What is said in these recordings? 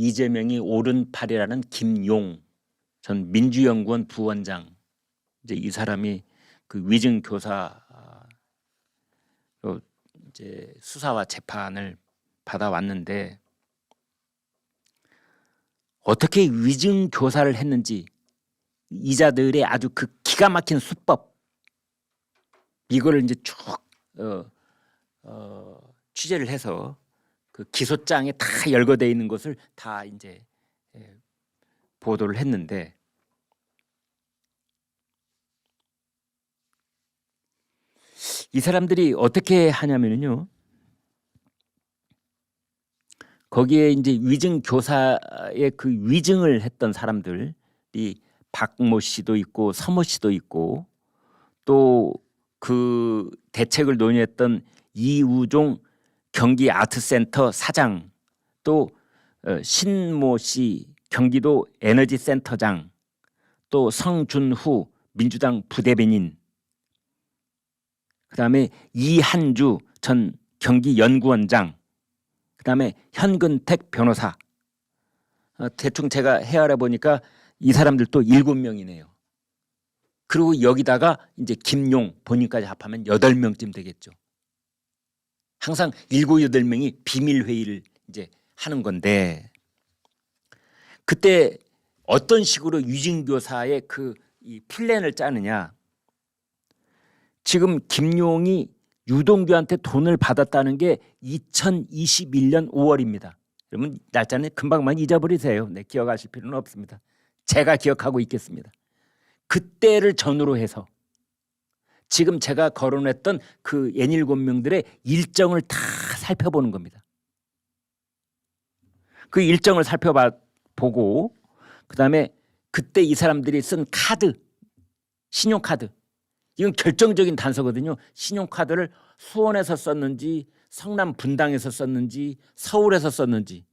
이재명이 오른팔이라는 김용 전 민주연구원 부원장, 이제 이 사람이 그 위증 교사로 이제 수사와 재판을 받아왔는데 어떻게 위증 교사를 했는지 이자들의 아주 그 기가 막힌 수법 이거를 이제 쭉 취재를 해서 그 기소장에 다 열거되어 있는 것을 다 이제 보도를 했는데 이 사람들이 어떻게 하냐면요. 거기에 이제 위증 교사의 그 위증을 했던 사람들이 박모 씨도 있고 서모 씨도 있고 또 그 대책을 논의했던 이우종 경기 아트센터 사장 또 신모 씨 경기도 에너지센터장 또 성준후 민주당 부대변인 그다음에 이한주 전 경기연구원장 그다음에 현근택 변호사 대충 제가 헤아려 보니까 이 사람들도 7명이네요. 그리고 여기다가 이제 김용 본인까지 합하면 8명쯤 되겠죠. 항상 7, 8명이 비밀 회의를 이제 하는 건데 그때 어떤 식으로 위증 교사의 그 이 플랜을 짜느냐. 지금 김용이 유동규한테 돈을 받았다는 게 2021년 5월입니다. 여러분 날짜는 금방만 잊어버리세요. 네, 기억하실 필요는 없습니다. 제가 기억하고 있겠습니다. 그때를 전후로 해서 지금 제가 거론했던 그 N7명들의 일정을 다 살펴보는 겁니다. 그 일정을 살펴보고 그다음에 그때 이 사람들이 쓴 카드, 신용카드 이건 결정적인 단서거든요. 신용카드를 수원에서 썼는지 성남 분당에서 썼는지 서울에서 썼는지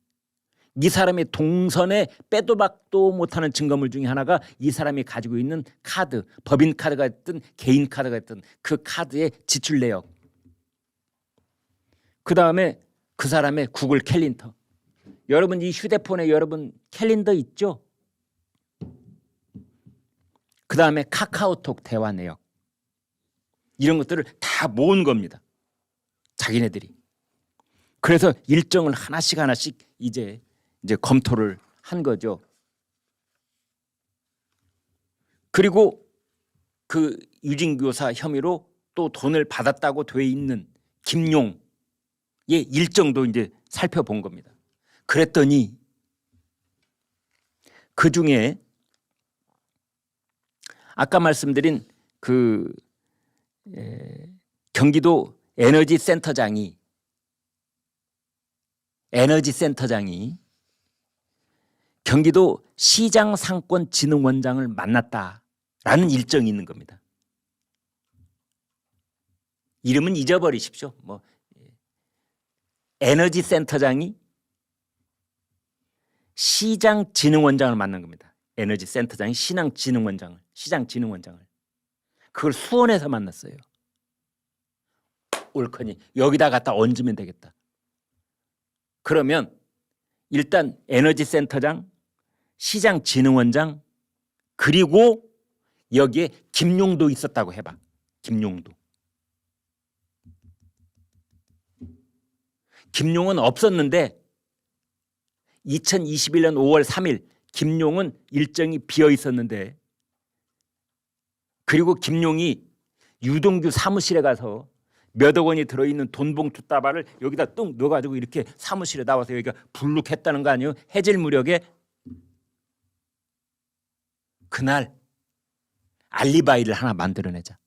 이 사람의 동선에 빼도 박도 못하는 증거물 중에 하나가 이 사람이 가지고 있는 카드, 법인 카드가 있든 개인 카드가 있든 그 카드의 지출 내역. 그다음에 그 사람의 구글 캘린더. 여러분 이 휴대폰에 여러분 캘린더 있죠? 그다음에 카카오톡 대화 내역. 이런 것들을 다 모은 겁니다. 자기네들이. 그래서 일정을 하나씩 이제 검토를 한 거죠. 그리고 그 위증교사 혐의로 또 돈을 받았다고 돼 있는 김용의 일정도 이제 살펴본 겁니다. 그랬더니 그 중에 아까 말씀드린 그 경기도 에너지센터장이 경기도 시장상권진흥원장을 만났다라는 일정이 있는 겁니다. 이름은 잊어버리십시오. 뭐 에너지센터장이 시장진흥원장을 만난 겁니다. 에너지센터장이 시장진흥원장을 그걸 수원에서 만났어요. 옳거니 여기다 갖다 얹으면 되겠다. 그러면 일단 에너지센터장, 시장진흥원장 그리고 여기에 김용도 있었다고 해봐. 김용도. 김용은 없었는데 2021년 5월 3일 김용은 일정이 비어 있었는데 그리고 김용이 유동규 사무실에 가서 몇억 원이 들어있는 돈봉투 따발을 여기다 뚝 넣어가지고 이렇게 사무실에 나와서 여기가 불룩했다는 거 아니에요? 해질 무렵에 그날 알리바이를 하나 만들어내자.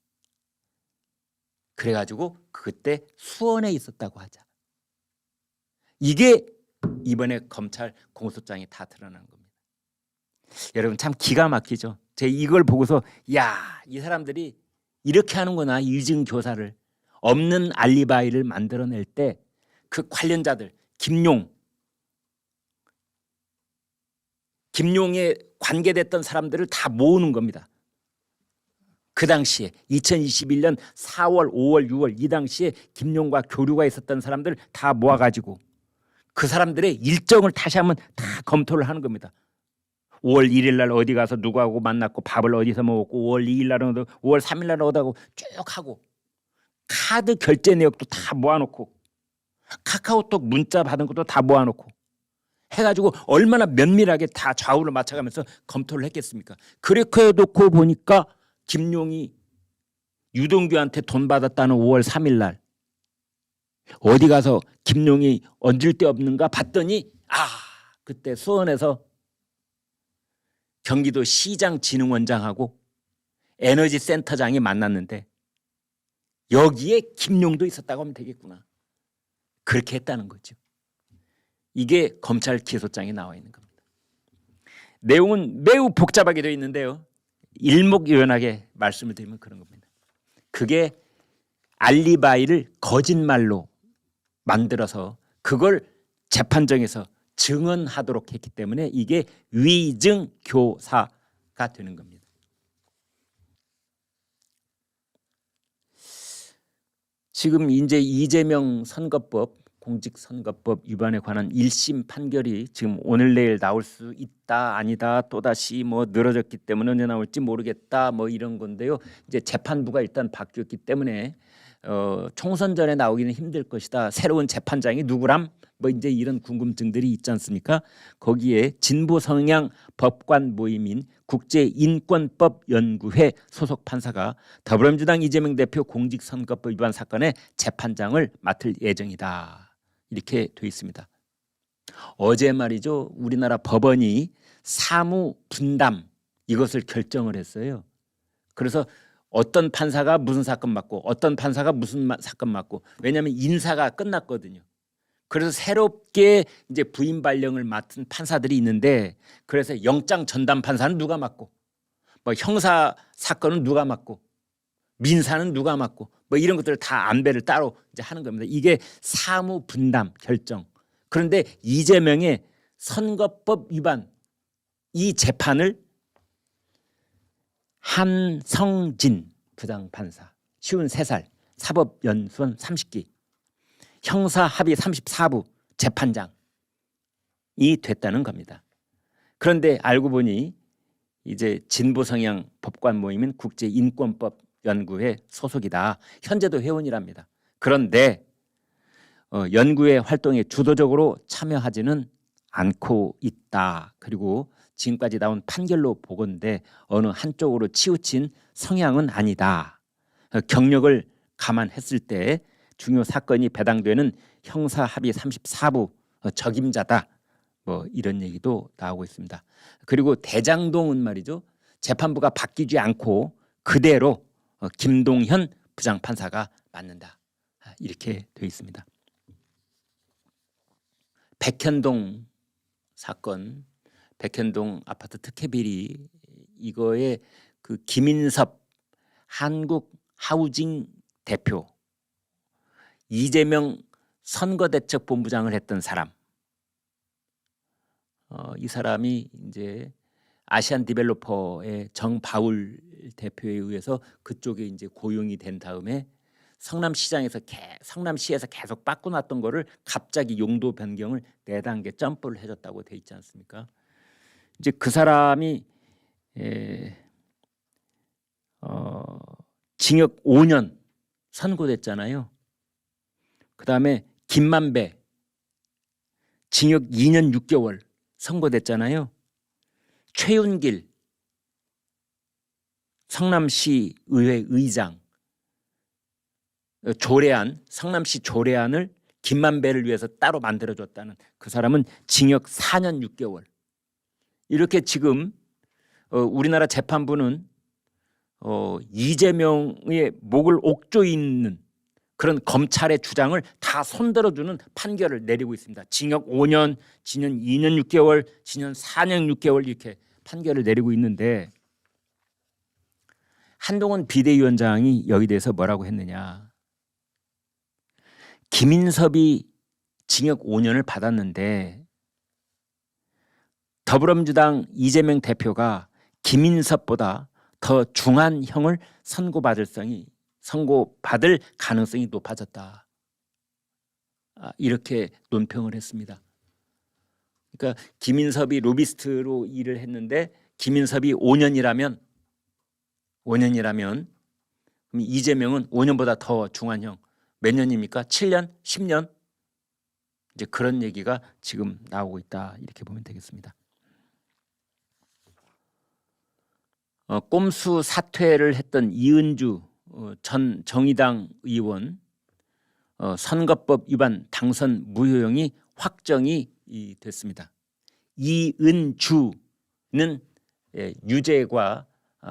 그래가지고 그때 수원에 있었다고 하자. 이게 이번에 검찰 공소장이 다 드러난 겁니다. 여러분 참 기가 막히죠. 제가 이걸 보고서 야, 이 사람들이 이렇게 하는구나. 위증 교사를. 없는 알리바이를 만들어낼 때 그 관련자들 김용에 관계됐던 사람들을 다 모으는 겁니다. 그 당시에 2021년 4월, 5월, 6월 이 당시에 김용과 교류가 있었던 사람들 다 모아가지고 그 사람들의 일정을 다시 한번 다 검토를 하는 겁니다. 5월 1일 날 어디 가서 누구하고 만났고 밥을 어디서 먹었고 5월 2일 날은 5월 3일 날은 어디하고 쭉 하고 카드 결제 내역도 다 모아놓고 카카오톡 문자 받은 것도 다 모아놓고 해가지고 얼마나 면밀하게 다 좌우를 맞춰가면서 검토를 했겠습니까? 그렇게 해놓고 보니까 김용이 유동규한테 돈 받았다는 5월 3일 날 어디 가서 김용이 얹을 데 없는가 봤더니 그때 수원에서 경기도 시장진흥원장하고 에너지센터장이 만났는데 여기에 김용도 있었다고 하면 되겠구나. 그렇게 했다는 거죠. 이게 검찰 기소장에 나와 있는 겁니다. 내용은 매우 복잡하게 되어 있는데요. 일목요연하게 말씀을 드리면 그런 겁니다. 그게 알리바이를 거짓말로 만들어서 그걸 재판정에서 증언하도록 했기 때문에 이게 위증교사가 되는 겁니다. 지금 이제 이재명 선거법 공직선거법 위반에 관한 1심 판결이 지금 오늘 내일 나올 수 있다 아니다 또다시 뭐 늘어졌기 때문에 언제 나올지 모르겠다 뭐 이런 건데요. 이제 재판부가 일단 바뀌었기 때문에 총선 전에 나오기는 힘들 것이다. 새로운 재판장이 누구람? 뭐 이제 이런 궁금증들이 있지 않습니까? 거기에 진보 성향 법관 모임인 국제인권법연구회 소속 판사가 더불어민주당 이재명 대표 공직선거법 위반 사건의 재판장을 맡을 예정이다. 이렇게 돼 있습니다. 어제 말이죠. 우리나라 법원이 사무 분담 이것을 결정을 했어요. 그래서 어떤 판사가 무슨 사건 맡고 어떤 판사가 무슨 사건 맡고 왜냐하면 인사가 끝났거든요. 그래서 새롭게 이제 부임 발령을 맡은 판사들이 있는데 그래서 영장 전담 판사는 누가 맡고 뭐 형사 사건은 누가 맡고 민사는 누가 맡고 뭐 이런 것들을 다 안배를 따로 이제 하는 겁니다. 이게 사무 분담 결정. 그런데 이재명의 선거법 위반 이 재판을 한성진 부장판사 53살 사법연수원 30기 형사합의 34부 재판장이 됐다는 겁니다. 그런데 알고 보니 이제 진보 성향 법관 모임인 국제인권법연구회 소속이다. 현재도 회원이랍니다. 그런데 연구회 활동에 주도적으로 참여하지는 않고 있다. 그리고 지금까지 나온 판결로 보건대 어느 한쪽으로 치우친 성향은 아니다. 경력을 감안했을 때 중요 사건이 배당되는 형사합의 34부 적임자다. 뭐 이런 얘기도 나오고 있습니다. 그리고 대장동은 말이죠. 재판부가 바뀌지 않고 그대로 김동현 부장판사가 맡는다. 이렇게 되어 있습니다. 백현동 사건, 백현동 아파트 특혜 비리 이거에 그 김인섭 한국 하우징 대표 이재명 선거대책본부장을 했던 사람 이 사람이 이제 아시안 디벨로퍼의 정바울 대표에 의해서 그쪽에 이제 고용이 된 다음에 성남시에서 계속 바꿔놨던 거를 갑자기 용도 변경을 4단계 점프를 해줬다고 돼 있지 않습니까? 이제 그 사람이 징역 5년 선고됐잖아요. 그 다음에 김만배 징역 2년 6개월 선고됐잖아요. 최윤길 성남시 의회 의장 조례안 성남시 조례안을 김만배를 위해서 따로 만들어줬다는 그 사람은 징역 4년 6개월 이렇게 지금 우리나라 재판부는 이재명의 목을 옥조이는 그런 검찰의 주장을 다 손들어주는 판결을 내리고 있습니다. 징역 5년, 징역 2년 6개월, 징역 4년 6개월 이렇게 판결을 내리고 있는데 한동훈 비대위원장이 여기 대해서 뭐라고 했느냐. 김인섭이 징역 5년을 받았는데 더불어민주당 이재명 대표가 김인섭보다 더 중한 형을 선고받을 가능성이 높아졌다. 이렇게 논평을 했습니다. 그러니까 김인섭이 로비스트로 일을 했는데 김인섭이 5년이라면 그럼 이재명은 5년보다 더 중한 형 몇 년입니까? 7년? 10년? 이제 그런 얘기가 지금 나오고 있다 이렇게 보면 되겠습니다. 꼼수 사퇴를 했던 이은주 전 정의당 의원 선거법 위반 당선 무효형이 확정이 됐습니다. 이은주는 유죄가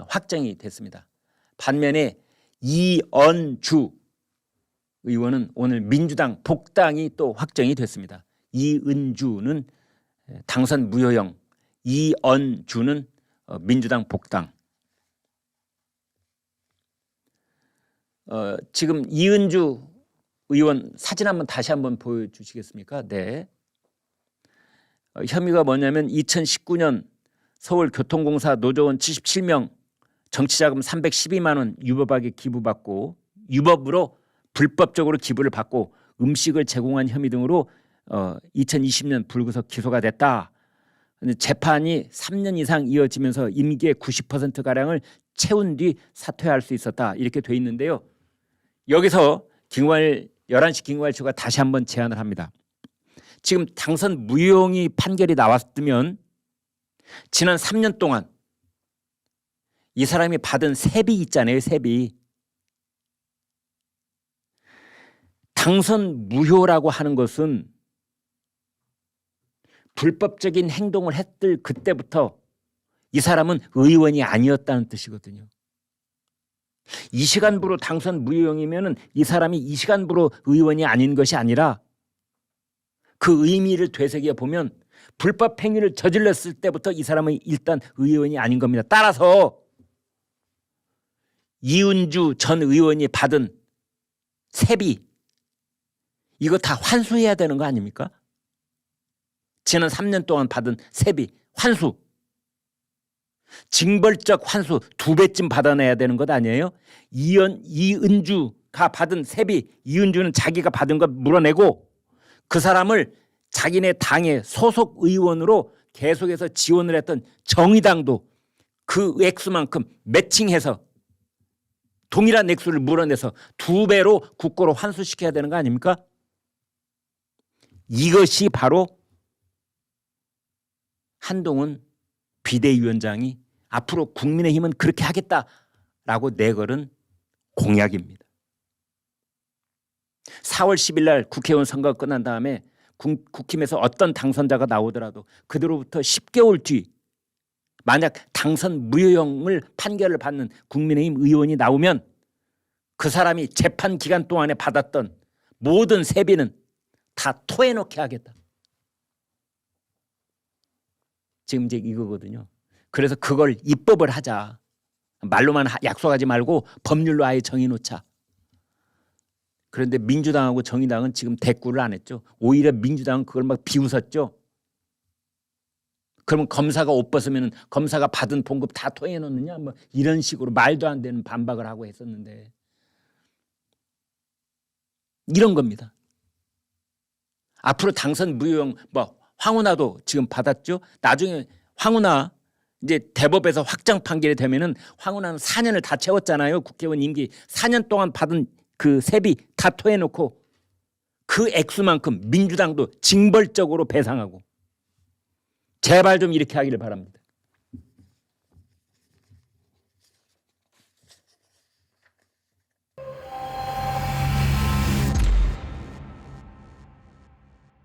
확정이 됐습니다. 반면에 이언주 의원은 오늘 민주당 복당이 또 확정이 됐습니다. 이은주는 당선 무효형, 이언주는 민주당 복당. 지금 이은주 의원 사진 한번 다시 한번 보여주시겠습니까? 네. 혐의가 뭐냐면 2019년 서울교통공사 노조원 77명 정치자금 312만 원 유법하게 기부받고 유법으로 불법적으로 기부를 받고 음식을 제공한 혐의 등으로 2020년 불구속 기소가 됐다. 재판이 3년 이상 이어지면서 임기의 90%가량을 채운 뒤 사퇴할 수 있었다. 이렇게 돼 있는데요. 여기서 11시 김광일초가 다시 한번 제안을 합니다. 지금 당선 무효형이 판결이 나왔으면 지난 3년 동안 이 사람이 받은 세비 있잖아요. 세비. 당선 무효라고 하는 것은 불법적인 행동을 했을 그때부터 이 사람은 의원이 아니었다는 뜻이거든요. 이 시간부로 당선 무효형이면 이 사람이 이 시간부로 의원이 아닌 것이 아니라 그 의미를 되새겨 보면 불법 행위를 저질렀을 때부터 이 사람은 일단 의원이 아닌 겁니다. 따라서 이은주 전 의원이 받은 세비 이거 다 환수해야 되는 거 아닙니까? 지난 3년 동안 받은 세비 환수. 징벌적 환수 2배쯤 받아내야 되는 것 아니에요? 이은주가 받은 세비, 이은주는 자기가 받은 것 물어내고 그 사람을 자기네 당의 소속 의원으로 계속해서 지원을 했던 정의당도 그 액수만큼 매칭해서 동일한 액수를 물어내서 2배로 국고로 환수시켜야 되는 거 아닙니까? 이것이 바로 한동훈 비대위원장이 앞으로 국민의힘은 그렇게 하겠다라고 내걸은 공약입니다. 4월 10일 날 국회의원 선거가 끝난 다음에 국힘에서 어떤 당선자가 나오더라도 그대로부터 10개월 뒤 만약 당선 무효형을 판결을 받는 국민의힘 의원이 나오면 그 사람이 재판 기간 동안에 받았던 모든 세비는 다 토해놓게 하겠다. 지금 이제 이거거든요. 그래서 그걸 입법을 하자. 말로만 약속하지 말고 법률로 아예 정해놓자. 그런데 민주당하고 정의당은 지금 대꾸를 안 했죠. 오히려 민주당은 그걸 막 비웃었죠. 그러면 검사가 옷 벗으면 검사가 받은 봉급 다 토해놓느냐 뭐 이런 식으로 말도 안 되는 반박을 하고 했었는데 이런 겁니다. 앞으로 당선 무효형 뭐 황운하도 지금 받았죠. 나중에 황운하 이제 대법에서 확정 판결이 되면은 황운하는 4년을 다 채웠잖아요. 국회의원 임기 4년 동안 받은 그 세비 다 토해놓고 그 액수만큼 민주당도 징벌적으로 배상하고 제발 좀 이렇게 하기를 바랍니다.